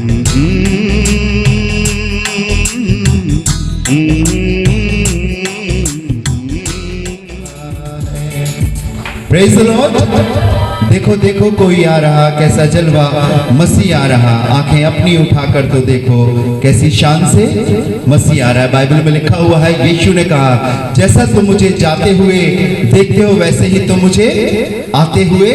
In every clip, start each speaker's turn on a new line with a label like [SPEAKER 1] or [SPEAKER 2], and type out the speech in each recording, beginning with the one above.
[SPEAKER 1] Praise the Lord. देखो देखो कोई आ रहा, कैसा जलवा, मसीह आ रहा। आंखें अपनी उठाकर तो देखो, कैसी शान से मसीह आ रहा है। बाइबल में लिखा हुआ है, यीशु ने कहा, जैसा तुम मुझे जाते हुए देखते हो वैसे ही तुम मुझे आते हुए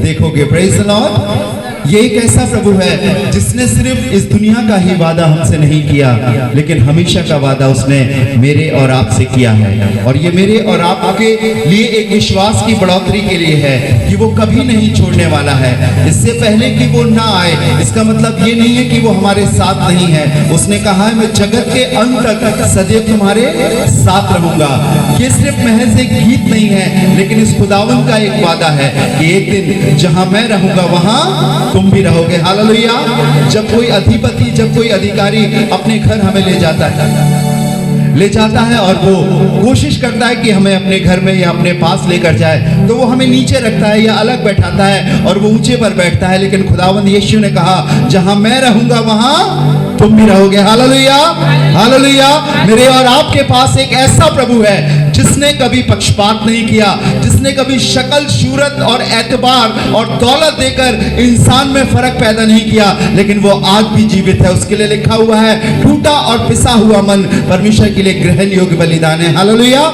[SPEAKER 1] देखोगे। Praise the lord. ये एक ऐसा प्रभु है जिसने सिर्फ इस दुनिया का ही वादा हमसे नहीं किया, लेकिन हमेशा का वादा उसने मेरे और आपसे किया है। और ये मेरे और आपके लिए एक विश्वास की बढ़ोतरी के लिए है कि वो कभी नहीं छोड़ने वाला है। इससे पहले कि वो ना आए, इसका मतलब ये नहीं है कि वो हमारे साथ नहीं है। उसने कहा है, मैं जगत के अंत तक सदैव तुम्हारे साथ रहूंगा। ये सिर्फ महज एक गीत नहीं है, लेकिन इस खुदावंद का एक वादा है कि एक दिन जहां मैं रहूंगा वहां तुम भी रहोगे। हालेलुया। जब कोई अधिपति, जब कोई अधिकारी अपने घर हमें ले जाता है और वो कोशिश करता है कि हमें अपने घर में या अपने पास लेकर जाए, तो वो हमें नीचे रखता है या अलग बैठाता है और वो ऊंचे पर बैठता है। लेकिन खुदावंद यीशु ने कहा, जहां मैं रहूंगा वहां तुम भी रहोगे। Hallelujah, hallelujah. मेरे और आपके पास एक ऐसा प्रभु है जिसने कभी पक्षपात नहीं किया, जिसने कभी शक्ल, सूरत और एतबार और दौलत देकर इंसान में फर्क पैदा नहीं किया, लेकिन वो आज भी जीवित है। उसके लिए लिखा हुआ है, टूटा और पिसा हुआ मन परमेश्वर के लिए ग्रहण योग्य बलिदान है। हालेलुया।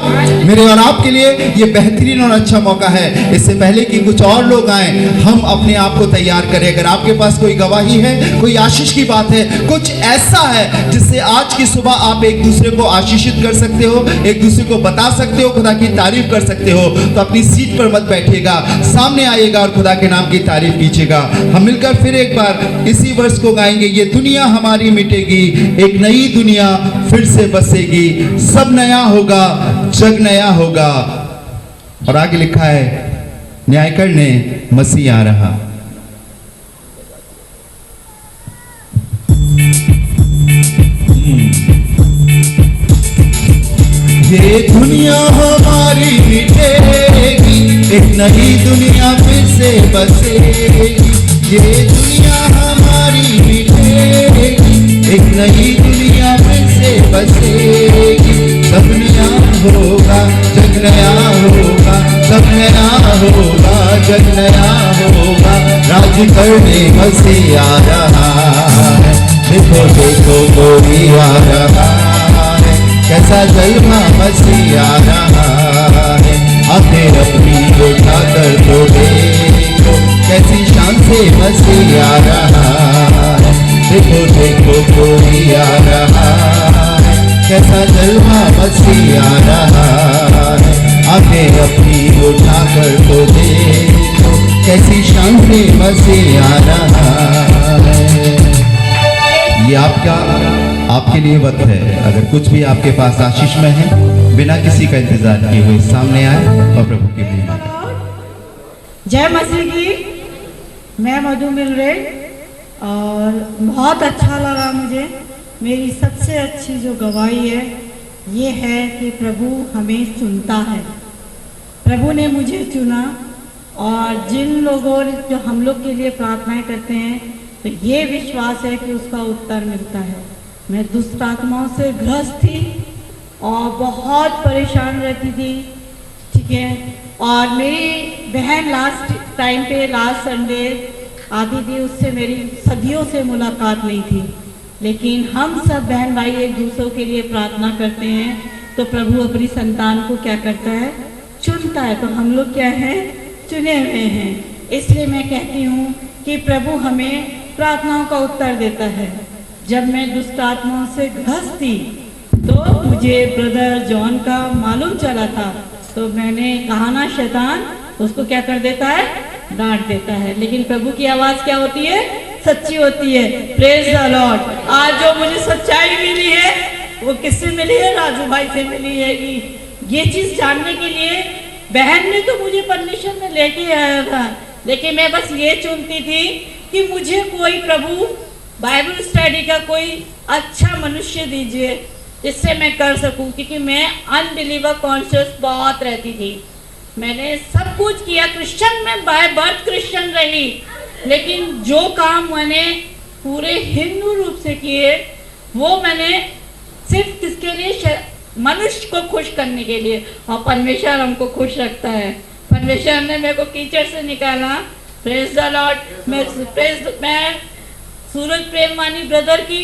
[SPEAKER 1] मेरे और आपके लिए ये बेहतरीन और अच्छा मौका है। इससे पहले कि कुछ और लोग आए, हम अपने आप को तैयार करें। अगर आपके पास कोई गवाही है, कोई आशीष की बात है, कुछ ऐसा है जिससे आज की सुबह आप एक दूसरे को आशीषित कर सकते हो, एक दूसरे को बता सकते हो, खुदा की तारीफ कर सकते हो, तो अपनी सीट पर मत बैठिएगा, सामने आइएगा और खुदा के नाम की तारीफ कीजिएगा। हम मिलकर फिर एक बार इसी वर्ष को गाएंगे, ये दुनिया हमारी मिटेगी, एक नई दुनिया फिर से बसेगी, सब नया होगा, जग नया होगा। और आगे लिखा है, न्याय करने मसीह आ रहा। ये दुनिया हमारी मिटेगी, एक नई दुनिया फिर से बसेगी। ये दुनिया हमारी मिटेगी, एक नई दुनिया फिर से बसेगी। सब नया होगा, जग नया होगा, सब नया होगा, जग नया होगा। राज करने मसीह आ रहा है, देखो देखो कोई आ रहा है, कैसा जलवा मसीह आ रहा है। आंखें अपनी उठा कर तो देखो, कैसी शान से मसीह आ रहा है। देखो देखो कोई आ रहा है, कैसा जलवा मसीह आ रहा है। आंखें अपनी उठा कर तो देखो, कैसी शान से मसीह आ रहा है। ये आपके लिए वक्त है। अगर कुछ भी आपके पास आशीष में है, बिना किसी का इंतजार किए हुए सामने आए और प्रभु की महिमा।
[SPEAKER 2] जय मसीह की। मैं मधु मिल रही और बहुत अच्छा लगा मुझे। मेरी सबसे अच्छी जो गवाही है ये है कि प्रभु हमें चुनता है। प्रभु ने मुझे चुना और जिन लोगों जो हम लोग के लिए प्रार्थनाएं करते हैं, तो ये विश्वास है कि उसका उत्तर मिलता है। मैं दुष्ट आत्माओं से ग्रस्त थी और बहुत परेशान रहती थी, ठीक है। और मेरी बहन लास्ट टाइम पे, लास्ट संडे आती थी, उससे मेरी सदियों से मुलाकात नहीं थी। लेकिन हम सब बहन भाई एक दूसरों के लिए प्रार्थना करते हैं, तो प्रभु अपनी संतान को क्या करता है, चुनता है। तो हम लोग क्या हैं, चुने हुए हैं। इसलिए मैं कहती हूँ कि प्रभु हमें प्रार्थनाओं का उत्तर देता है। जब मैं दुष्ट आत्माओं से ग्रस्त थी, तो मुझे ब्रदर जॉन का मालूम चला था, तो मैंने कहा ना, शैतान उसको क्या कर देता है, डांट देता है। लेकिन प्रभु की आवाज़ क्या होती है, सच्ची होती है। Praise the Lord. आज जो मुझे सच्चाई मिली है वो किससे मिली है, राजू भाई से मिली है। ये चीज़ जानने के लिए बहन ने तो मुझे परमिशन में लेके आया था, लेकिन मैं बस ये चुनती थी कि मुझे कोई प्रभु बाइबल स्टडी का कोई अच्छा मनुष्य दीजिए जिससे मैं कर सकूं, क्योंकि मैं अनबिलीवर कॉन्शियस बहुत रहती थी। मैंने सब कुछ किया, क्रिश्चियन में बाय बर्थ क्रिश्चियन रही, लेकिन जो काम मैंने
[SPEAKER 3] पूरे हिंदू रूप से किए, वो मैंने सिर्फ किसके लिए, मनुष्य को खुश करने के लिए। और परमेश्वर हमको खुश रखता है। परमेश्वर ने मेरे को कीचड़ से निकाला। Praise the Lord. मैं सूरज प्रेमवानी ब्रदर की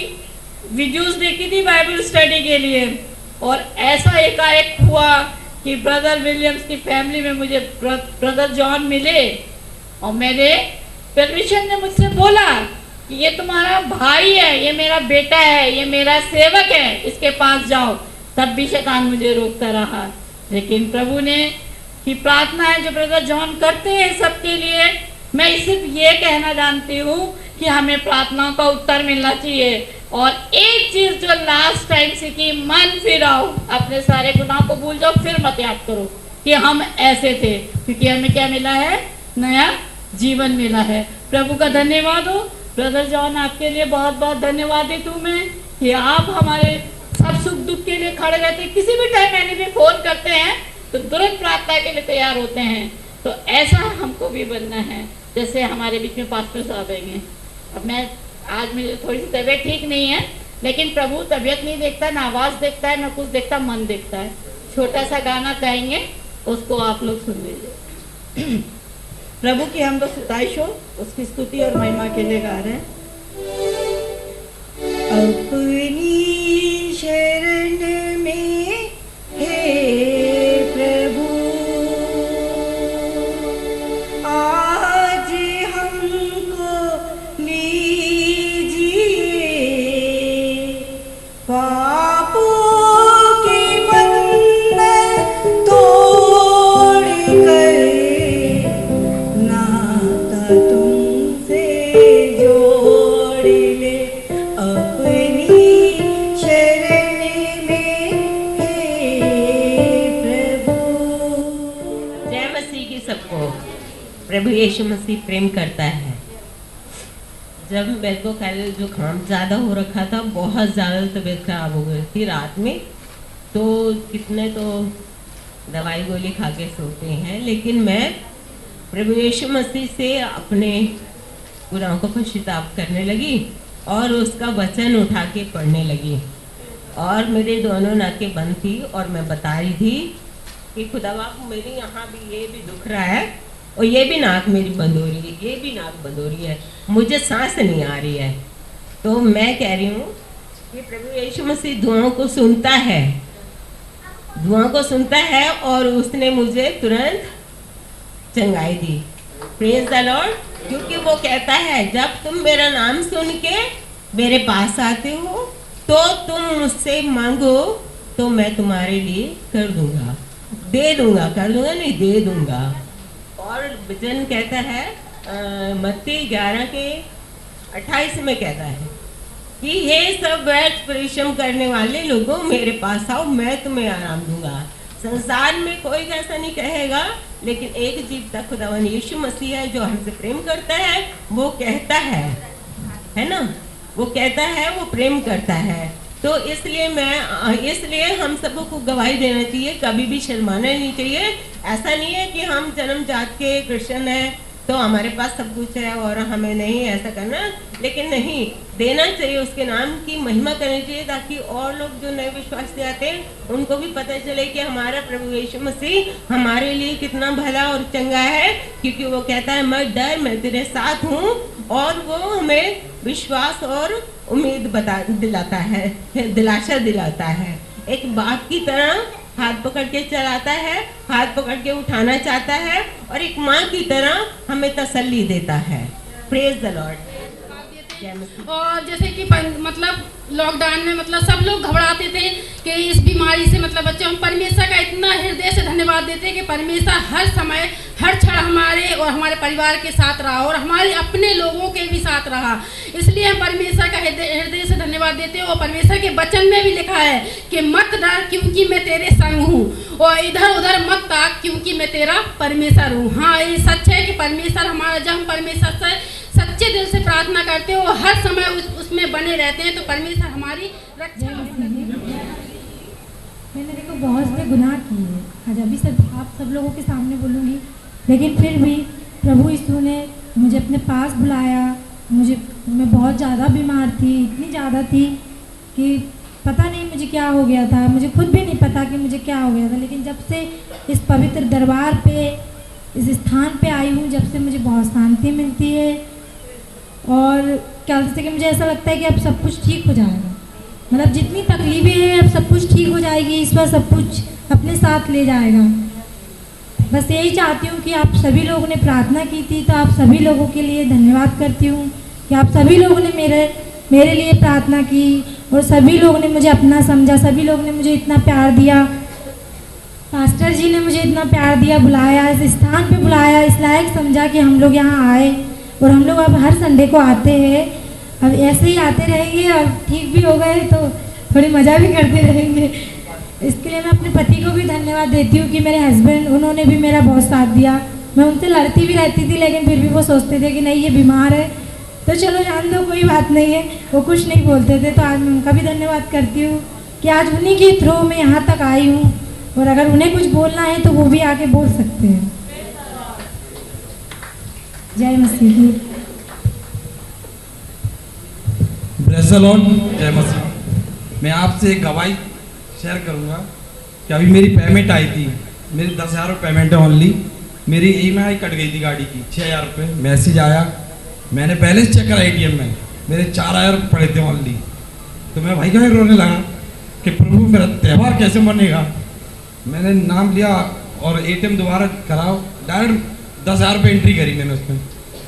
[SPEAKER 3] वीडियोस देखी थी बाइबल स्टडी के लिए, और ऐसा एकाएक हुआ कि ब्रदर विलियम्स की फैमिली में मुझे ब्रदर जॉन मिले, और मेरे परमेश्वर ने मुझसे बोला कि ये तुम्हारा भाई है, ये मेरा बेटा है, ये मेरा सेवक है, इसके पास जाओ। तब भी शैतान मुझे रोकता रहा, लेकिन प्रभु ने की प्रार्थना है जो ब्रदर जॉन करते हैं सबके लिए। मैं सिर्फ ये कहना जानती हूँ कि हमें प्रार्थनाओं का उत्तर मिलना चाहिए। और एक चीज जो लास्ट टाइम से कि मन फिराओ, अपने सारे गुनाह को भूल जाओ, फिर मत याद करो कि हम ऐसे थे, क्योंकि हमें क्या मिला है, नया जीवन मिला है। प्रभु का धन्यवाद हो। ब्रदर जॉन, आपके लिए बहुत बहुत धन्यवाद देती हूँ मैं कि आप हमारे सब सुख दुख के लिए खड़े रहते हैं। किसी भी टाइम मैंने भी फोन करते हैं तो तुरंत प्रार्थना के लिए तैयार होते हैं। तो ऐसा हमको भी बनना है, जैसे हमारे बीच में पास्टर साहब हैं। अब मैं आज मेरी थोड़ी सी तबीयत ठीक नहीं है, लेकिन प्रभु तबीयत नहीं देखता, ना आवाज़ देखता है, ना कुछ देखता, मन देखता है। छोटा सा गाना गाएंगे, उसको आप लोग सुन लीजिए। प्रभु की हम लोग सताइश हो, उसकी स्तुति और महिमा के लिए गा रहे हैं।
[SPEAKER 2] अपनी शरण में हे प्रभु, आज हमको लीजिए, पापों के बंधन तोड़ कर नाता तुमसे जोड़ ले, अपनी शरण में हे प्रभु।
[SPEAKER 4] जय मसीह की सबको। प्रभु यीशु मसीह प्रेम करता है। जब मेरे को कल जुकाम ज़्यादा हो रखा था, बहुत ज़्यादा तबीयत खराब हो गई थी रात में, तो कितने तो दवाई गोली खा के सोते हैं, लेकिन मैं प्रभु यीशु मसीह से अपने गुनाहों को पश्चाताप करने लगी और उसका वचन उठा के पढ़ने लगी। और मेरे दोनों नाकें बंद थी और मैं बता रही थी कि खुदावा मेरे यहाँ भी ये भी दुख रहा है, और ये भी नाक मेरी बंद हो रही है, ये भी नाक बंद हो रही है, मुझे सांस नहीं आ रही है। तो मैं कह रही हूँ कि प्रभु यीशु मसीह दुआओं को सुनता है, दुआओं को सुनता है, और उसने मुझे तुरंत चंगाई दी। Praise the Lord. क्योंकि वो कहता है जब तुम मेरा नाम सुन के मेरे पास आते हो तो तुम मुझसे मांगो तो मैं तुम्हारे लिए कर दूंगा, दे दूंगा, कर दूंगा नहीं, दे दूंगा। और वचन कहता है मत्ती 11:28 में कहता है कि हे सब व्यर्थ परिश्रम करने वाले लोगों मेरे पास आओ, मैं तुम्हें आराम दूंगा। संसार में कोई ऐसा नहीं कहेगा, लेकिन एक जीवता खुदावन यीशु मसीह है जो हमसे प्रेम करता है। वो कहता है ना, वो कहता है, वो प्रेम करता है। तो इसलिए हम सबको को गवाही देना चाहिए, कभी भी शर्माना नहीं चाहिए। ऐसा नहीं है कि हम जन्मजात के क्रिश्चियन हैं तो हमारे पास सब कुछ है और हमें नहीं ऐसा करना, लेकिन नहीं, देना चाहिए, उसके नाम की महिमा करनी चाहिए, ताकि और लोग जो नए विश्वास से आते हैं उनको भी पता चले कि हमारा प्रभु यीशु मसीह हमारे लिए कितना भला और चंगा है। क्योंकि वो कहता है मत डर, मैं तेरे साथ हूँ, और वो हमें विश्वास और उम्मीद दिलाता है, दिलासा दिलाता है। एक बाप की तरह हाथ पकड़ के चलाता है, हाथ पकड़ के उठाना चाहता है, और एक माँ की तरह हमें तसल्ली देता है। Praise the Lord.
[SPEAKER 5] और जैसे कि मतलब लॉकडाउन में मतलब सब लोग घबराते थे कि इस बीमारी से मतलब बच्चे, हम परमेश्वर का इतना हृदय से धन्यवाद देते हैं कि परमेश्वर हर समय हर क्षण हमारे और हमारे परिवार के साथ रहा और हमारे अपने लोगों के भी साथ रहा। इसलिए हम परमेश्वर का हृदय से धन्यवाद देते हैं। और परमेश्वर के वचन में भी लिखा है कि मत डर क्योंकि मैं तेरे संग हूँ, और इधर उधर मत ताक क्योंकि मैं तेरा परमेश्वर हूँ। हाँ, ये सच है कि परमेश्वर हमारा, जब हम परमेश्वर से सच्चे दिल से प्रार्थना करते हैं और हर समय उसमें बने रहते हैं तो परमेश्वर हमारी रक्षा।
[SPEAKER 6] मैंने देखो बहुत से गुनाह किए, आज अभी आप सब लोगों के सामने बोलूँगी, लेकिन फिर भी प्रभु यीशु ने मुझे अपने पास बुलाया मैं बहुत ज़्यादा बीमार थी, इतनी ज़्यादा थी कि पता नहीं मुझे क्या हो गया था, मुझे खुद भी नहीं पता कि मुझे क्या हो गया था। लेकिन जब से इस पवित्र दरबार पे, इस स्थान पे आई हूँ, जब से मुझे बहुत शांति मिलती है और क्या बोलते कि मुझे ऐसा लगता है कि अब सब कुछ ठीक हो जाएगा। मतलब जितनी तकलीफें हैं अब सब कुछ ठीक हो जाएगी, ईश्वर सब कुछ अपने साथ ले जाएगा। बस यही चाहती हूँ कि आप सभी लोगों ने प्रार्थना की थी, तो आप सभी लोगों के लिए धन्यवाद करती हूँ कि आप सभी लोगों ने मेरे लिए प्रार्थना की और सभी लोगों ने मुझे अपना समझा, सभी लोगों ने मुझे इतना प्यार दिया। पास्टर जी ने मुझे इतना प्यार दिया, बुलाया, इस स्थान पे बुलाया, इस लायक समझा कि हम लोग यहाँ आए और हम लोग अब हर संडे को आते हैं। अब ऐसे ही आते रहेंगे और ठीक भी हो गए तो थोड़ी मज़ा भी करते रहेंगे। इसके लिए मैं अपने पति को भी धन्यवाद देती हूँ कि मेरे हस्बैंड, उन्होंने भी मेरा बहुत साथ दिया। मैं उनसे लड़ती भी रहती थी लेकिन फिर भी वो सोचते थे कि नहीं ये बीमार है तो चलो जान दो, कोई बात नहीं है, वो कुछ नहीं बोलते थे। तो आज मैं उनका भी धन्यवाद करती हूँ कि आज उन्हीं के थ्रू मैं यहाँ तक आई हूँ और अगर उन्हें कुछ बोलना है तो वो भी आके बोल सकते हैं। जय मसीह की।
[SPEAKER 7] प्रेज़ द लॉर्ड, जय मसीह। मैं आपसे एक गवाही शेयर करूंगा कि अभी मेरी पेमेंट आई थी, मेरी 10,000 पेमेंट है ओनली। मेरी EMI कट गई थी गाड़ी की 6,000 रुपये। मैसेज आया, मैंने बैलेंस चेक करा ATM में, मेरे 4,000 पड़े थे ओनली। तो मैं भाई का रोने लगा कि प्रभु मेरा त्यौहार कैसे मनेगा। मैंने नाम लिया और ATM दोबारा कराओ, डायरेक्ट 10,000 रुपये एंट्री करी मैंने उसमें,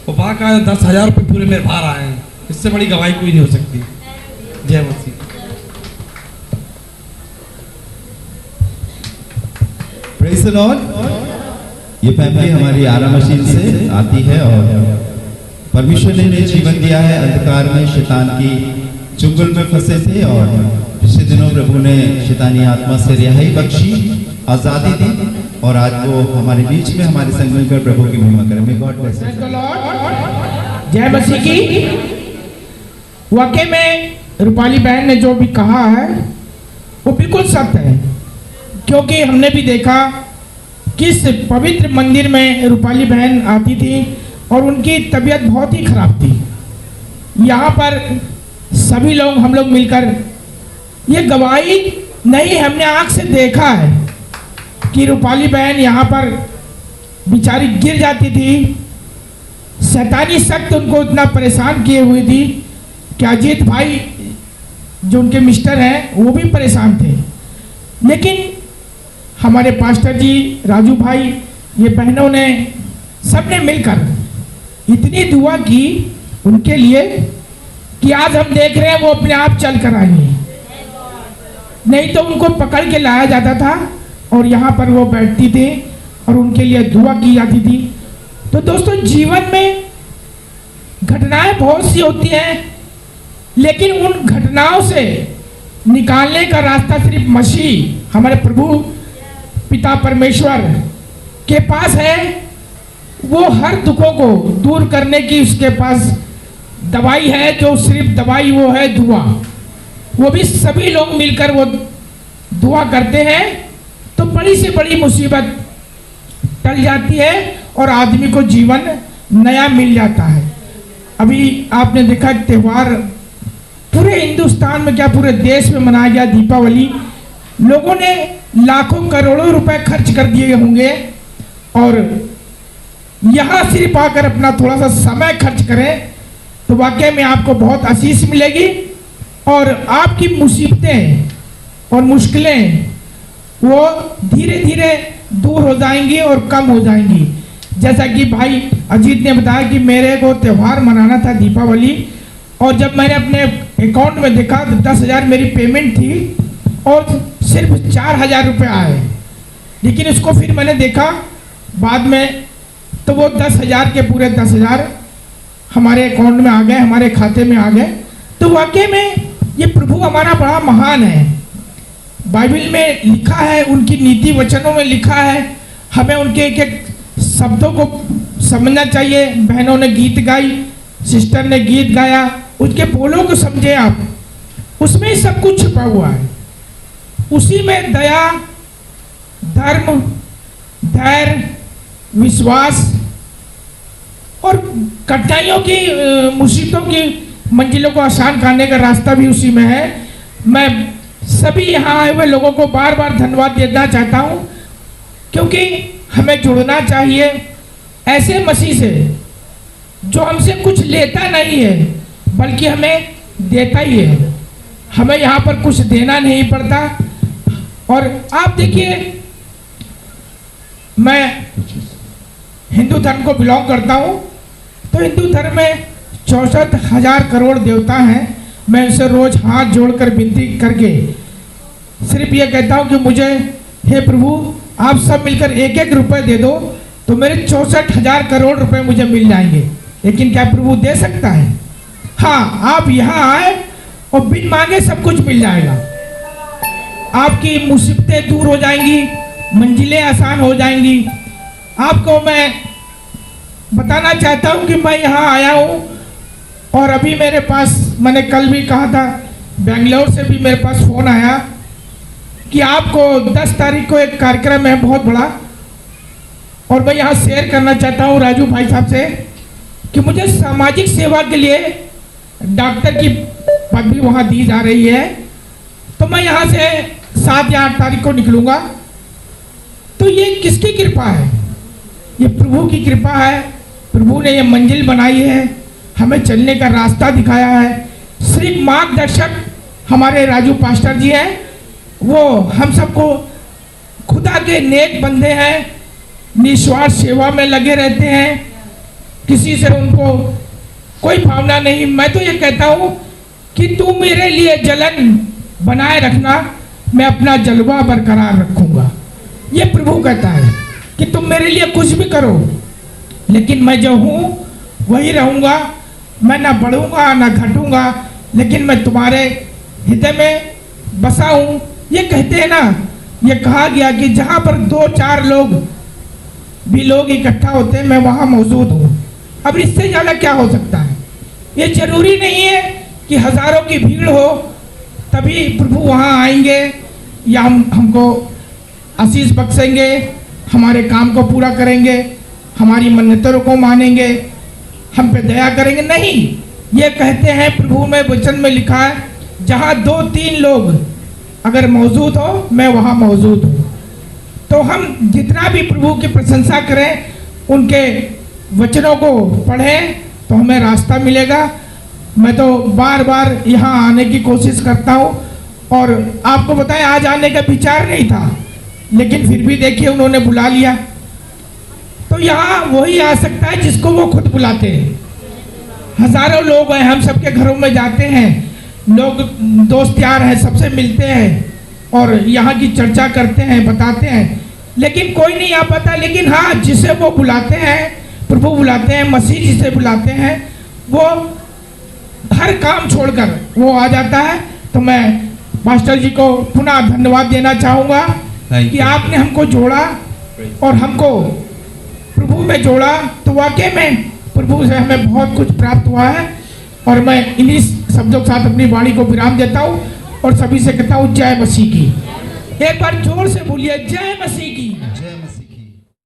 [SPEAKER 7] और बाका 10,000 रुपये पूरे मेरे बाहर आए हैं। इससे बड़ी गवाही कोई नहीं हो सकती। जय मसीह।
[SPEAKER 1] Praise the lord. ये फैमिली हमारी आरा मशीन से आती है और परमेश्वर ने इन्हें जीवन दिया है। अंधकार में शैतान की चुंगल में फंसे थे और पिछले दिनों प्रभु ने शैतानी आत्मा से रिहाई बख्शी, आज़ादी दी और आज वो हमारे बीच में हमारे संग मिलकर प्रभु की महिमा करें। May God bless you.
[SPEAKER 8] जय मसीह की। वाकई में रूपाली बहन ने जो भी कहा है वो बिल्कुल सत्य है, क्योंकि हमने भी देखा किस पवित्र मंदिर में रूपाली बहन आती थी और उनकी तबीयत बहुत ही खराब थी। यहाँ पर सभी लोग, हम लोग मिलकर, ये गवाही नहीं, हमने आँख से देखा है कि रूपाली बहन यहाँ पर बेचारी गिर जाती थी। शैतानी शक्ति उनको इतना परेशान किए हुई थी कि अजीत भाई जो उनके मिस्टर हैं वो भी परेशान थे। लेकिन हमारे पास्टर जी, राजू भाई, ये बहनों ने, सबने मिलकर इतनी दुआ की उनके लिए कि आज हम देख रहे हैं वो अपने आप चल कर आई हैं। नहीं तो उनको पकड़ के लाया जाता था और यहाँ पर वो बैठती थी और उनके लिए दुआ की जाती थी। तो दोस्तों, जीवन में घटनाएं बहुत सी होती हैं, लेकिन उन घटनाओं से निकालने का रास्ता सिर्फ मसीह, हमारे प्रभु पिता परमेश्वर के पास है। वो हर दुखों को दूर करने की उसके पास दवाई है, जो सिर्फ दवाई वो है दुआ। वो भी सभी लोग मिलकर वो दुआ करते हैं तो बड़ी से बड़ी मुसीबत टल जाती है और आदमी को जीवन नया मिल जाता है। अभी आपने देखा त्यौहार पूरे हिंदुस्तान में, क्या पूरे देश में मनाया गया दीपावली। लोगों ने लाखों करोड़ों रुपए खर्च कर दिए होंगे और यहाँ सिर्फ आकर अपना थोड़ा सा समय खर्च करें तो वाकई में आपको बहुत आशीष मिलेगी और आपकी मुसीबतें और मुश्किलें वो धीरे धीरे दूर हो जाएंगी और कम हो जाएंगी। जैसा कि भाई अजीत ने बताया कि मेरे को त्यौहार मनाना था दीपावली, और जब मैंने अपने अकाउंट में देखा तो 10,000 मेरी पेमेंट थी और सिर्फ 4,000 रुपये आए। लेकिन उसको फिर मैंने देखा बाद में तो वो 10,000 के पूरे 10,000 हमारे अकाउंट में आ गए, हमारे खाते में आ गए। तो वाकई में ये प्रभु हमारा बड़ा महान है। बाइबल में लिखा है, उनकी नीति वचनों में लिखा है, हमें उनके एक एक शब्दों को समझना चाहिए। बहनों ने गीत गाई, सिस्टर ने गीत गाया, उसके बोलों को समझे आप, उसमें सब कुछ छुपा हुआ है। उसी में दया, धर्म, धैर्य, विश्वास और कठिनाइयों की मुसीबतों की मंजिलों को आसान करने का रास्ता भी उसी में है। मैं सभी यहाँ आए हुए लोगों को बार बार धन्यवाद देना चाहता हूँ, क्योंकि हमें जुड़ना चाहिए ऐसे मसीह से जो हमसे कुछ लेता नहीं है बल्कि हमें देता ही है। हमें यहाँ पर कुछ देना नहीं पड़ता। और आप देखिए, मैं हिंदू धर्म को बिलोंग करता हूँ, तो हिंदू धर्म में 64,000 करोड़ देवता हैं। मैं उनसे रोज हाथ जोड़कर विनती करके सिर्फ ये कहता हूँ कि मुझे, हे प्रभु, आप सब मिलकर 1-1 रुपए दे दो तो मेरे 64,000 करोड़ रुपए मुझे मिल जाएंगे। लेकिन क्या प्रभु दे सकता है? हाँ, आप यहाँ आए और बिन मांगे सब कुछ मिल जाएगा। आपकी मुसीबतें दूर हो जाएंगी, मंजिलें आसान हो जाएंगी। आपको मैं बताना चाहता हूँ कि मैं यहाँ आया हूँ और अभी मेरे पास, मैंने कल भी कहा था, बेंगलोर से भी मेरे पास फ़ोन आया कि आपको 10 तारीख को एक कार्यक्रम है बहुत बड़ा, और मैं यहाँ शेयर करना चाहता हूँ राजू भाई साहब से कि मुझे सामाजिक सेवा के लिए डॉक्टर की पदवी वहाँ दी जा रही है। तो मैं यहाँ से 7 या 8 तारीख को निकलूँगा। तो ये किसकी कृपा है? ये प्रभु की कृपा है। प्रभु ने ये मंजिल बनाई है, हमें चलने का रास्ता दिखाया है। सिर्फ मार्गदर्शक हमारे राजू पास्टर जी हैं, वो हम सबको खुदा के नेक बंदे हैं, निस्वार्थ सेवा में लगे रहते हैं, किसी से उनको कोई भावना नहीं। मैं तो ये कहता हूँ कि तू मेरे लिए जलन बनाए रखना, मैं अपना जलवा बरकरार रखूँगा। ये प्रभु कहता है कि तुम मेरे लिए कुछ भी करो, लेकिन मैं जो हूँ वही रहूँगा। मैं ना बढ़ूँगा ना घटूँगा, लेकिन मैं तुम्हारे हृदय में बसा हूँ। ये कहते हैं ना, ये कहा गया कि जहाँ पर 2-4 लोग इकट्ठा होते हैं, मैं वहाँ मौजूद हूँ। अब इससे ज़्यादा क्या हो सकता है? ये जरूरी नहीं है कि हज़ारों की भीड़ हो तभी प्रभु वहाँ आएंगे या हमको आशीष बख्शेंगे, हमारे काम को पूरा करेंगे, हमारी मन्नतों को मानेंगे, हम पे दया करेंगे। नहीं, ये कहते हैं प्रभु में वचन में लिखा है, जहाँ 2-3 लोग अगर मौजूद हो, मैं वहाँ मौजूद हूँ। तो हम जितना भी प्रभु की प्रशंसा करें, उनके वचनों को पढ़ें, तो हमें रास्ता मिलेगा। मैं तो बार बार यहाँ आने की कोशिश करता हूँ, और आपको बताएं, आज आने का विचार नहीं था, लेकिन फिर भी देखिए उन्होंने बुला लिया। तो यहाँ वही आ सकता है जिसको वो खुद बुलाते हैं। हजारों लोग हैं, हम सबके घरों में जाते हैं, लोग दोस्त यार हैं, सबसे मिलते हैं और यहाँ की चर्चा करते हैं, बताते हैं, लेकिन कोई नहीं आ पाता। लेकिन हाँ, जिसे वो बुलाते हैं, प्रभु बुलाते हैं, मसीह जिसे बुलाते हैं, वो हर काम छोड़कर वो आ जाता है। तो मैं मास्टर जी को पुनः धन्यवाद देना चाहूँगा कि आपने हमको जोड़ा और हमको प्रभु में जोड़ा। तो वाकई में प्रभु से हमें बहुत कुछ प्राप्त हुआ है। और मैं इन्हीं शब्दों के साथ अपनी वाणी को विराम देता हूँ और सभी से कहता हूँ जय मसीह की। एक बार जोर से बोलिए, जय मसीह की।